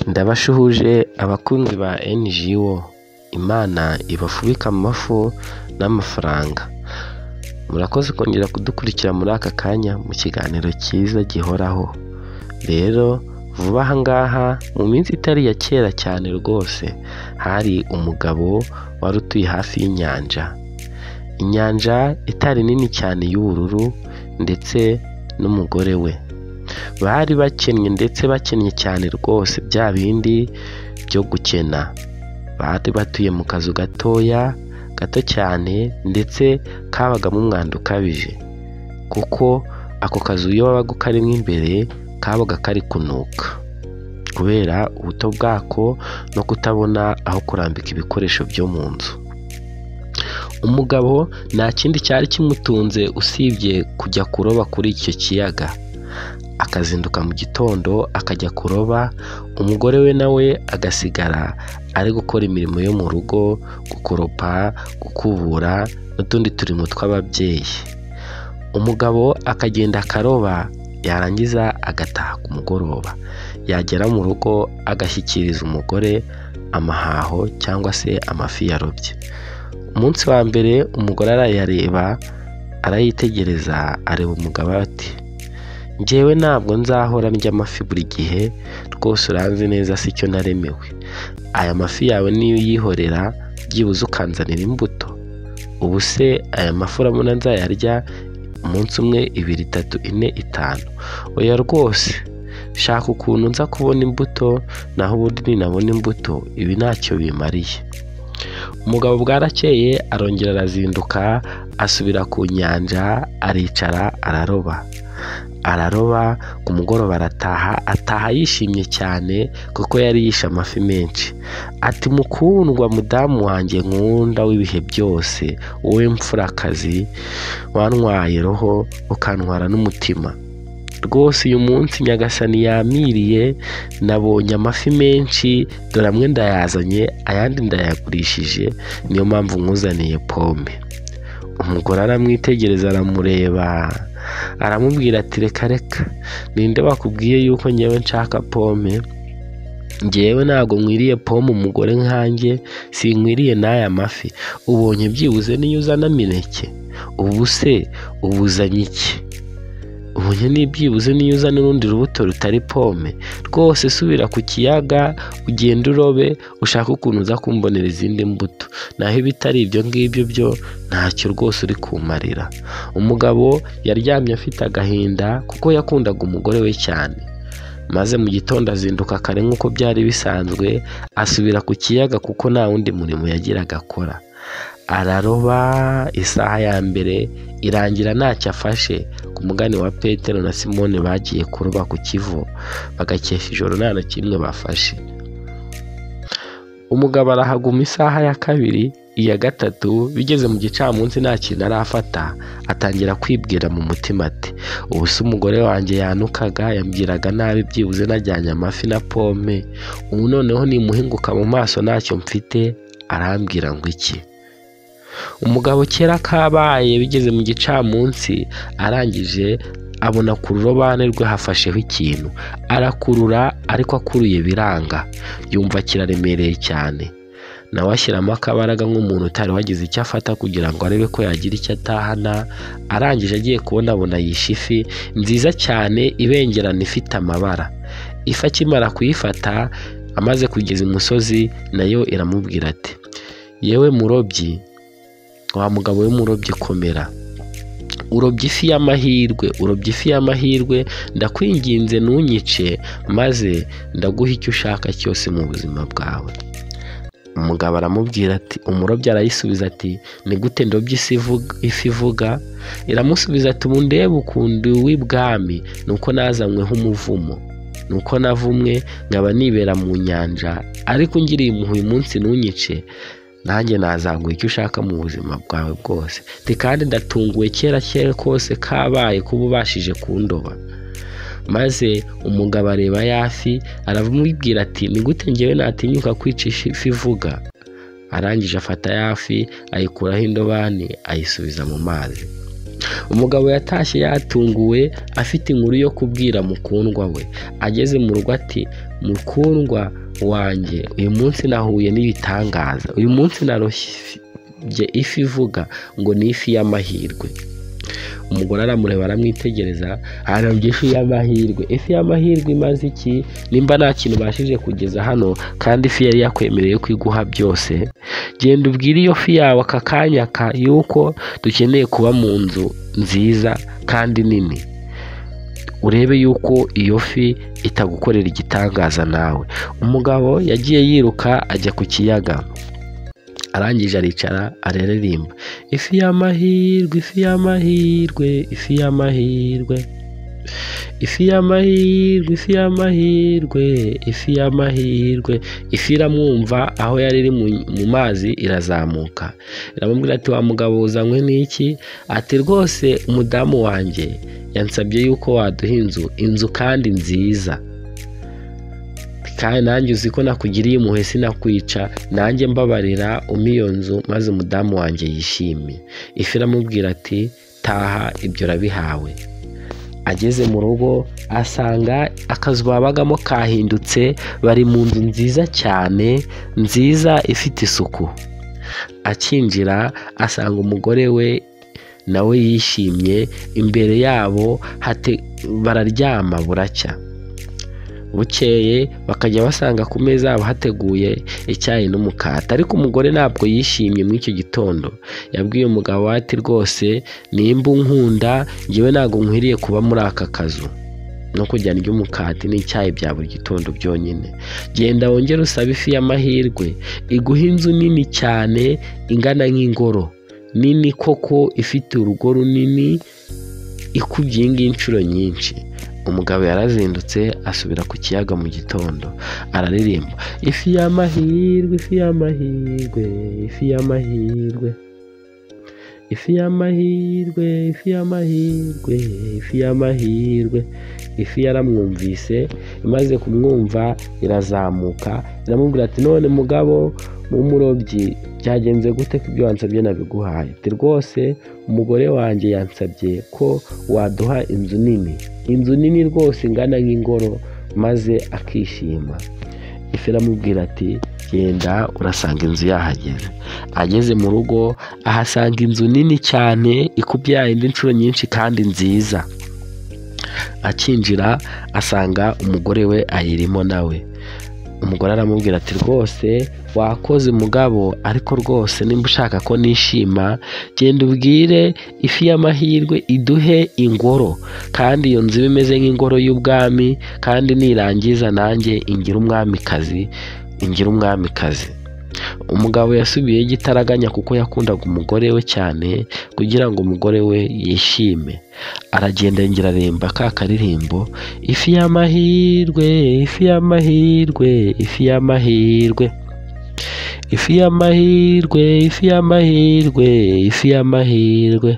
Ndabashuhuje abakunzi ba NGO, Imana ibafubika amafu n'amafaranga. Murakoze kongera kudukurikira muri aka kanya mu kiganiro cyiza gihoraho. Rero vuba aha ngaha mu minsi itari ya kera cyane rwose, hari umugabo wari utuye hafi y'inyanja. Inyanja itari nini cyane y'ubururu ndetse n'umugore we. Bari bakennye ndetse bakennye cyane rwose, bya bindi byo gukena. Bari batuye mu kazu gato cyane ndetse kabagamo umwanda ukabije, kuko ako kazu iyo wabaga karimo imbere kabaga kari kunuka kubera ubuto bwako no kutabona aho kurambika ibikoresho byo mu nzu. Umugabo nta kindi cyari kimutunze usibye kujya kuroba kuri icyo kiyaga. Akazinduka mu gitondo akajya kuroba, umugore we nawe agasigara ari gukora imirimo yo mu rugo, gukoropa, gukubura n'utundi turimo tw'ababyeyi. Umugabo akagenda akaroba, yarangiza agataha ku mugoroba. Yagera mu rugo agashyikiriza umugore amahaho cyangwa se amafi yarobye. Umunsi wa mbere umugore arayareba, arayitegereza, areba umugabo ati, njyewe ntabwo nzahora ndya amafi buri gihe, rwose uranzi neza si cyo naremewe. Aya mafi yawe niyo uyihorera, byibuze ukanzanira imbuto. Ubu se aya mafi urabona nzayarya umunsi umwe, 2, 3, 4, 5? Oya rwose, shaka ukuntu nza kubona imbuto, naho ubundi ninabona imbuto ibi ntacyo bimariye. Umugabo bwarakeye arongera arazinduka, asubira ku nyanja, aricara araroba. Ku mugoroba ataha yishimye cyane kuko yari yishe amafi menshi. Ati, mukundwa mudamu wanjye nkunda w'ibihe byose, wowe mfurakazi wantwaye roho ukantwara n'umutima, rwose uyu munsi nyagasani yamiriye, nabonye amafi menshi, dore amwe ndayazanye, ayandi ndayagurishije, niyo mpamvu nkuzaniye pome. Umugore aramwitegereza, aramureba, aramubwira ati, reka ninde wakubwiye yuko ngewe nshaka pome? Ngewe ntabwo nkwiriye pome umugore nkanjye, sinkwiriye n'aya mafi. Ubonye byibuze niyo uzana mineke? Ubu se ubuzanye iki? Ubonye nibyibuze niyo uzana n'urundi rubuto rutari pome? Rwose subira ku kiyaga ugenda urobe, ushaka ukuntu uza kumbonera izindi mbuto, naho ibitari ibyo ngibyo byo ntacyo rwose uri kumarira. Umugabo yaryamye afite agahinda kuko yakundaga umugore we cyane. Maze mu gitondo azinduka kare nk'uko byari bisanzwe, asubira ku kiyaga kuko nta wundi murimo yagiraga akora. Araroba, isaha ya mbere irangira ntacyo afashe. Ku mugani wa Petero na Simone bagiye kuroba ku Kivu, bagakesha ijoro nta na kimwe bafashe. Umugabo arahaguma isaha ya kabiri, iya gatatu, bigeze mu gicamunsi nta kintu arafata, atangira kwibwira mu mutima ati, ubu se umugore wanjye yanukaga, yambwiraga nabi, byibuze najyanye amafi na pome, ubu noneho nimuhinguka mu maso ntacyo mfite, arambwira ngo iki? Umugabo kera kabaye, bigeze mu gicamunsi, arangije abona ku rurobane rwe hafasheho ikintu. Arakurura, ariko akuruye biranga, yumva kiraremereye cyane. Nawe ashyiramo akabaraga nk'umuntu utari wagize icyo afata kugira ngo arebe ko yagira icyo atahana. Arangije agiye kubona yishe ifi nziza cyane ibengerana, ifite amabara. Ifi akimara kuyifata, amaze kugeza imusozi, nayo iramubwira ati, yewe murobyi, wa mugabo we murobyi, komera, urobye ifi y'amahirwe, ndakwinginze ntunyice, maze ndaguha icyo ushaka cyose mu buzima bwawe. Umugabo aramubwira ati, umurobyi arayisubiza ati, ni gute ndobye ifi ivuga? Iramusubiza ati, ubu ndebe ukuntu w'ibwami, nuko nazanyweho umuvumo, nuko navumwe nkaba nibera mu nyanja, ariko ungiriye impuhwe uyu munsi ntunyice, nanjye nazaguha icyo ushaka mu buzima bwawe bwose. Kandi ndatunguwe kera kose kabaye kuba ubashije kundoba. Maze umugabo areba yafi, aramubwira ati, ni gute ngewe natinyuka kwica ifi ivuga? Arangije afata yafi, ayikuraho indobani, ayisubiza mu mazi. Umugabo yatashye yatunguwe afite inkuru yo kubwira mukundwa we. Ageze mu rugo ati mukundwa wanjye, uyu munsi nahuye n'ibitangaza, uyu munsi naroshye ifi ivuga ngo ni ifi y'amahirwe. Umugore aramureba aramwitegereza, ararobye ifi y'amahirwe. Ifi y'amahirwe imaze iki nimba nta kintu ubashije kugeza hano kandi ifi yari yakwemereye ko iguha byose? Genda ubwire iyo fi yawe aka kanya yuko dukeneye kuba mu nzu nziza kandi nini, urebe yuko iyo fi itagukorera igitangaza nawe. Umugabo yagiye yiruka ajya ku kiyaga, arangije aricara araririmba, ifi y'amahirwe, ifi y'amahirwe, ifi y'amahirwe, ifi y'amahirwe, ifi y'amahirwe, ifi y'amahirwe. Ifi iramwumva, aho yari iri mu mazi irazamuka, iramubwira ati wa mugabo uzanywe n'iki? Ati rwose umudamu wanjye yansabye yuko waduha inzu kandi nziza, kandi nanjye uzi ko nakugiriye impuhwe sinakwica, nanjye mbabarira umpe iyo nzu maze umudamu wanjye yishime. Ifi iramubwira ati taha, ibyo urabihawe. Ageze mu rugo asanga akazu babagamo kahindutse, bari mu nzu nziza cyane, nziza ifite isuku. Akinjira asanga umugore we nawe yishimye, imbere yabo bararyama buracya. Bukeye bakajya basanga ku meza yabo hateguye icyayi n'umukata, ariko umugore ntabwo yishimye muri icyo gitondo. Yabwiye umugabo ati rwose nimba unkunda njyewe ntabwo nkwiriye kuba muri aka kazu no kujya ndya umukati n'icyayi bya buri gitondo byonyine. Genda wongere usabe ifi y'amahirwe iguha inzu nini cyane ingana nk'ingoro nini koko, ifite urugo runini, ikubye inshuro nyinshi. Umugabo yarazindutse asubira ku kiyaga mu gitondo araririmba, ifi y'amahirwe, ifi y'amahirwe, ifi y'amahirwe, ifi y'amahirwe, ifi y'amahirwe, ifi y'amahirwe. Ifi yaramwumvise, imaze kumwumva irazamuka, iramubwira ati none mugabo w'umurobyi byagenze gute ko ibyo wansabye nabiguhaye? Ati rwose umugore wanjye yansabye ko waduha inzu nini rwose ingana nk'ingoro, maze akishima. Ifi iramubwira ati genda urasanga inzu yahageze. Ageze mu rugo ahasanga inzu nini cyane ikubye indi inshuro nyinshi kandi nziza. Akinjira asanga umugore we ayirimo nawe. Umugore aramubwira ati rwose wakoze mugabo, ariko rwose nimba ushaka ko nishima genda ubwire ifi y'amahirwe iduhe ingoro, kandi iyo nzu imeze nk'ingoro y'ubwami, kandi nirangiza nanjye ingira umwamikazi. Umugabo yasubiye gitaraganya kuko yakundaga umugore we cyane, kugira ngo umugore we yishime. Aragenda yongera aremba ka karirimbo, ifi y'amahirwe, ifi y'amahirwe, ifi y'amahirwe, ifi y'amahirwe, ifi y'amahirwe, ifi y'amahirwe.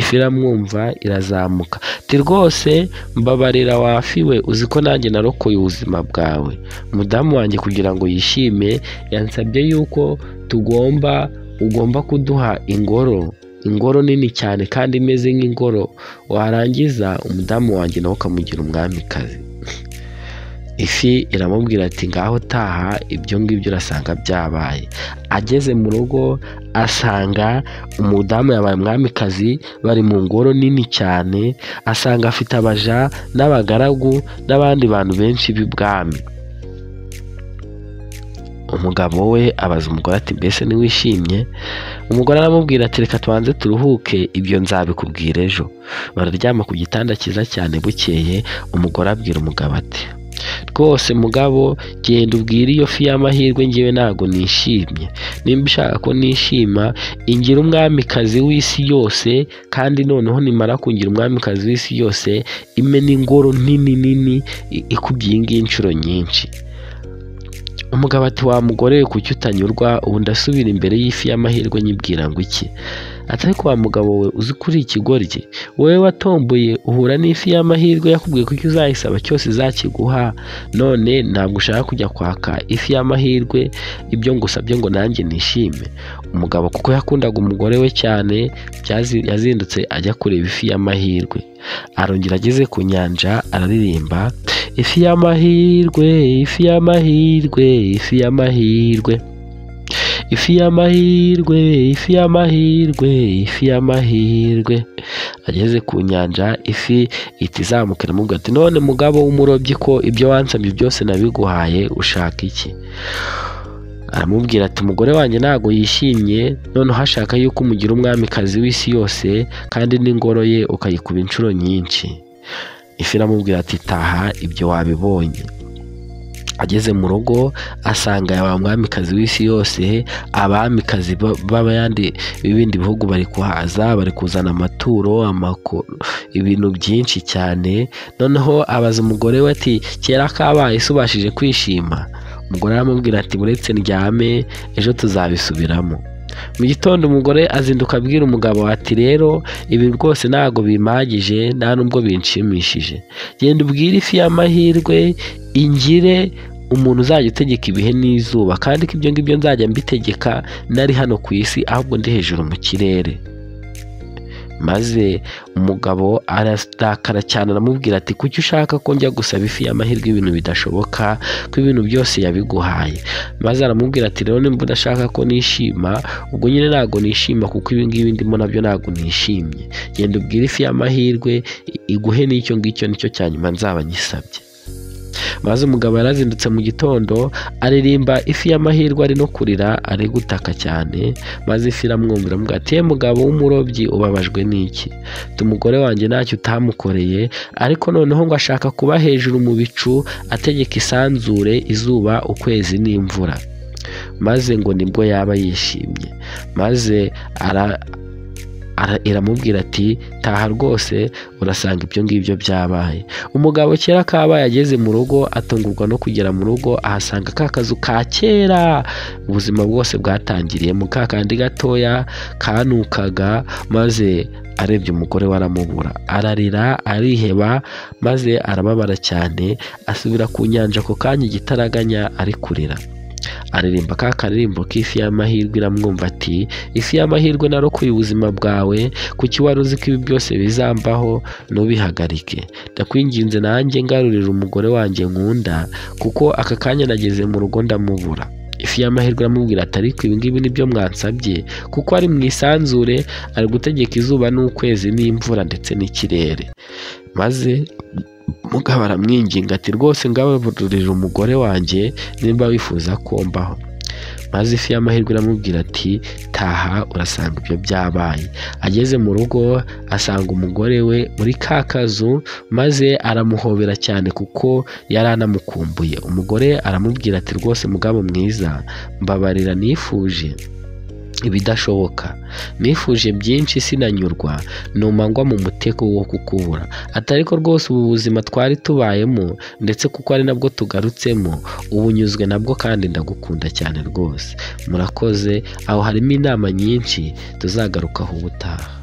Ifi iramwumva irazamuka, ati rwose mbabarira wafi we, uzi ko nanjye narokoye ubuzima bwawe. Umudamu wanjye kugira ngo yishime yansabye yuko ugomba kuduha ingoro nini cyane kandi imeze nk'ingoro, warangiza umudamu wanjye nawe ukamugira umwamikazi. Ifi iramubwira ati ngaho taha, ibyo ngibyo urasanga byabaye. Ageze mu rugo asanga umudamu yabaye umwamikazi, bari mu ngoro nini cyane, asanga afite abaja n'abagaragu n'abandi bantu benshi b'ibwami. Umugabo we abaza umugore ati mbese ntiwishimye? Umugore aramubwira ati reka tubanze turuhuke, ibyo nzabikubwira ejo. Bararyama ku gitanda cyiza cyane. Bukeye umugore abwira umugabo ati rwose mugabo genda ubwire iyo fi y'amahirwe njyewe ntabwo nishimye, nimba ushaka ko nishima ingira umwamikazi w'isi yose, kandi noneho nimara kungira umwamikazi w'isi yose ime n'ingoro nini ikubye inshuro nyinshi. Umugabo ati wa mugore kuki utanyurwa, ubu ndasubira imbere y'ifi y'amahirwe nyibwira ngo iki? ati ariko wa mugabo we uzi kuri ikigoryi, wowe watomboye uhura n'ifi y'amahirwe yakubwiye ko icyo uzayisaba cyose izakiguha, none ntabwo ushaka kujya kwaka ifi y'amahirwe ibyo ngusabye ngo nanjye nishime. Umugabo kuko yakundaga umugore we cyane yazindutse ajya kureba ifi y'amahirwe. Arongera ageze ku nyanja araririmba, ifi y'amahirwe, ifi y'amahirwe, ifi y'amahirwe, ifi y'amahirwe, ifi y'amahirwe, ifi y'amahirwe. Ageze ku nyanja ifi ihita izamuka iramubwira ati none mugabo w'umurobyi ko ibyo wansabye byose nabiguhaye ushaka iki? Aramubwira ati umugore wanjye ntago yishimye, noneho ashaka yuko umugira umwamikazi w'isi yose kandi n'ingoro ye ukayikuba inshuro nyinshi. Ifi iramubwira ati taha ibyo wabibonye. Ageze mu rugo asanga wa mwamikazi w'isi yose, abamikazi b'abandi b'ibindi bihugu bari kuhaza, bari kuzana amaturo, ibintu byinshi cyane. Noneho abaza umugore we ati kera kabaye se ubashije kwishima? Umugore aramubwira ati buretse ndyame ejo tuzabisubiramo. Mu gitondo umugore azinduka abwira umugabo ati rero ibi rwose ntago bimpagije nta nubwo binshimishije, genda ubwire ifi y'amahirwe ingire umuntu uzajya utegeka ibihe n'izuba, kandi ko ibyo ngibyo nzajya mbitegeka nari hano ku isi ahubwo ndi hejuru mu kirere. Maze umugabo ararakara cyane aramubwira ati kuki ushaka ko njya gusaba ifi y'amahirwe ibintu bidashoboka ko ibintu byose yabiguhaye? Maze aramubwira ati rero nimba udashaka ko nishima, ubwo nyine ntago nishima kuko ibi ngibi ndimo nabyo ntago nishimye, genda ubwire ifi y'amahirwe iguhe n'icyo ngicyo nicyo cya nyuma nzaba nyisabye. Maze umugabo yarazindutse mu gitondo aririmba ifi y'amahirwe ari no kurira ari gutaka cyane. Maze ifi iramwumvira aramubwira ati mugabo w'umurobyi ubabajwe n'iki? Umugore wanjye ntacyo utamukoreye, ariko noneho ngo ashaka kuba hejuru mu bicu ategeka isanzure, izuba, ukwezi n'imvura. Maze ngo nibwo yaba yishimye. Maze iramubwira ati taha rwose urasanga ibyo ngibyo byabaye. Umugabo kera kabaye ageze mu rugo atungurwa no kugera mu rugo ahasanga ka kazu ka kera ubuzima bwose bwatangiriye mu kakandi gatoya kanukaga. Maze arebye umugore we aramubura, ararira ariheba, maze arababara cyane asubira ku nyanja ako kanya igitaraganya ari kurira. Aririmba ka karirimbo k'ifi y'amahirwe iramwumva ati ifi y'amahirwe narokoye ubuzima bwawe, kuki wari uzi ko ibi byose bizambaho? Ntubihagarike, ndakwinginze nanjye ngarurira umugore wanjye nkunda, kuko aka kanya nageze mu rugo ndamubura. Ifi y'amahirwe iramubwira ati ariko ibi ngibi nibyo mwansabye, kuko ari mu isanzure ari gutegeka izuba n'ukwezi n'imvura ndetse n'ikirere. Maze umugabo aramwinginga ati rwose ngabururira umugore wanjye nimba wifuza ko mbaho. Maze ifi y'amahirwe iramubwira ati taha urasanga ibyo byabaye. Ageze mu rugo asanga umugore we muri ka kazu, maze aramuhobera cyane kuko yari anamukumbuye. Umugore aramubwira ati rwose mugabo mwiza, mbabarira nifuje ibidashoboka, nifuje byinshi sinanyurwa, numa ngwa mu mutego wo kukubura. Atariko rwose ubu buzima twari tubayemo ndetse kuko ari nabwo tugarutsemo ubunyuzwe nabwo, kandi ndagukunda cyane rwose. Murakoze. Aho harimo inama nyinshi tuzagarukaho ubutaha.